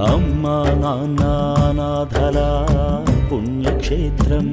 అమ్మా నాన్న అనాథల పుణ్యక్షేత్రం.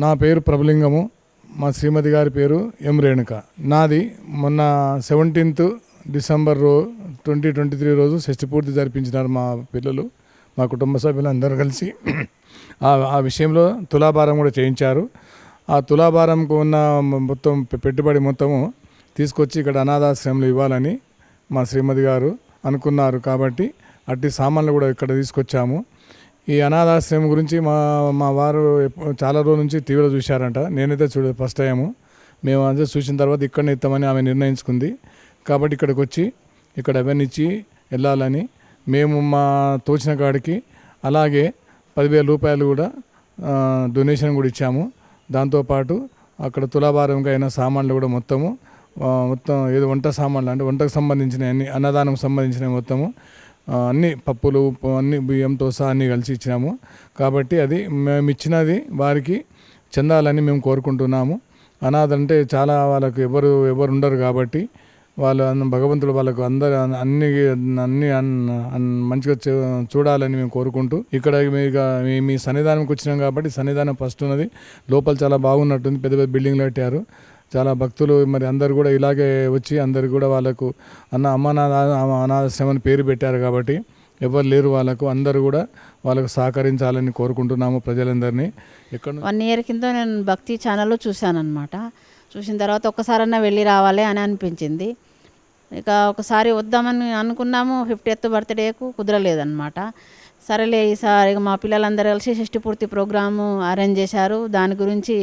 నా పేరు ప్రభులింగము, మా శ్రీమతి గారి పేరు ఎం రేణుక. నాది మొన్న 17th December 2023 రోజు షష్ఠి పూర్తి జరిపించినారు మా పిల్లలు, మా కుటుంబ సభ్యులు అందరూ కలిసి. ఆ విషయంలో తులాభారం కూడా చేయించారు. ఆ తులాభారంకు ఉన్న మొత్తం పెట్టుబడి మొత్తము తీసుకొచ్చి ఇక్కడ అనాథాశ్రమంలో ఇవ్వాలని మా శ్రీమతి గారు అనుకున్నారు. కాబట్టి అట్టి సామాన్లు కూడా ఇక్కడ తీసుకొచ్చాము. ఈ అనాథాశ్రమం గురించి మా వారు చాలా రోజుల నుంచి టీవీలో చూశారంట. నేనైతే ఫస్ట్ టైము మేము అంతా చూసిన తర్వాత ఇక్కడనే ఇస్తామని ఆమె నిర్ణయించుకుంది. కాబట్టి ఇక్కడికి వచ్చి ఇక్కడ అవన్నీ ఇచ్చి వెళ్ళాలని మేము మా తోచిన కాడికి అలాగే 10,000 రూపాయలు కూడా డొనేషన్ కూడా ఇచ్చాము. దాంతోపాటు అక్కడ తులాభారంగా అయిన సామాన్లు కూడా మొత్తం ఏదో వంట సామాన్లు అంటే వంటకు సంబంధించిన అన్ని అన్నదానం సంబంధించిన మొత్తము అన్ని పప్పులు అన్ని బియ్యంతో సహా అన్నీ కలిసి ఇచ్చినాము. కాబట్టి అది మేము ఇచ్చినది వారికి చెందాలని మేము కోరుకుంటున్నాము. అనాథ అంటే చాలా వాళ్ళకు ఎవరు ఉండరు కాబట్టి వాళ్ళు భగవంతుడు వాళ్ళకు అందరు అన్ని మంచిగా చూడాలని మేము కోరుకుంటూ ఇక్కడ మీ సన్నిధానంకి వచ్చినాం కాబట్టి సన్నిధానం ఫస్ట్ ఉన్నది. లోపల చాలా బాగున్నట్టుంది, పెద్ద పెద్ద బిల్డింగ్లు కట్టారు. చాలా భక్తులు మరి అందరు కూడా ఇలాగే వచ్చి అందరు కూడా వాళ్ళకు అనాథాశ్రమం పేరు పెట్టారు కాబట్టి ఎవరు లేరు వాళ్ళకు, అందరూ కూడా వాళ్ళకు సహకరించాలని కోరుకుంటున్నాము ప్రజలందరినీ. ఎక్కడ 1 year కింద నేను భక్తి ఛానల్లో చూశానన్నమాట. చూసిన తర్వాత ఒక్కసారన్నా వెళ్ళి రావాలి అని అనిపించింది. ఇక ఒకసారి వద్దామని అనుకున్నాము. 50th బర్త్డేకు కుదరలేదన్నమాట. సరేలే ఈసారి మా పిల్లలందరూ కలిసి షష్ఠి పూర్తి ప్రోగ్రాము అరేంజ్ చేశారు. దాని గురించి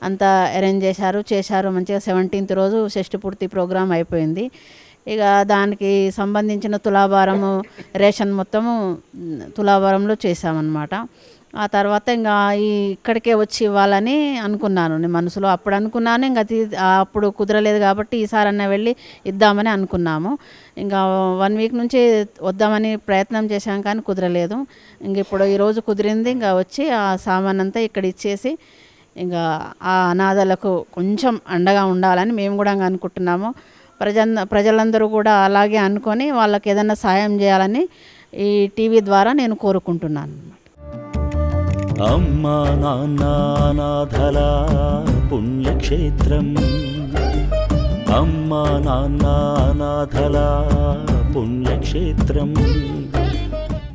అంతా అరేంజ్ చేశారు మంచిగా. 17th రోజు షష్ఠి పూర్తి ప్రోగ్రాం అయిపోయింది. ఇక దానికి సంబంధించిన తులాభారము రేషన్ మొత్తము తులాభారంలో చేసామన్నమాట. ఆ తర్వాత ఇంకా ఇక్కడికే వచ్చి ఇవ్వాలని అనుకున్నాను నేను మనసులో. అప్పుడు అనుకున్నాను, ఇంకా అప్పుడు కుదరలేదు కాబట్టి ఈసారన్నా వెళ్ళి ఇద్దామని అనుకున్నాము. ఇంకా 1 week నుంచి వద్దామని ప్రయత్నం చేశాం కానీ కుదరలేదు. ఇంక ఇప్పుడు ఈరోజు కుదిరింది. ఇంకా వచ్చి ఆ సామాన్ అంతా ఇక్కడ ఇచ్చేసి ఇంకా ఆ అనాథలకు కొంచెం అండగా ఉండాలని మేము కూడా అనుకుంటున్నాము. ప్రజలందరూ కూడా అలాగే అనుకొని వాళ్ళకి ఏదైనా సాయం చేయాలని ఈ టీవీ ద్వారా నేను కోరుకుంటున్నాను. అమ్మా నాన్న అనాథల పుణ్యక్షేత్రం. అమ్మా నాన్న అనాథల పుణ్యక్షేత్రం.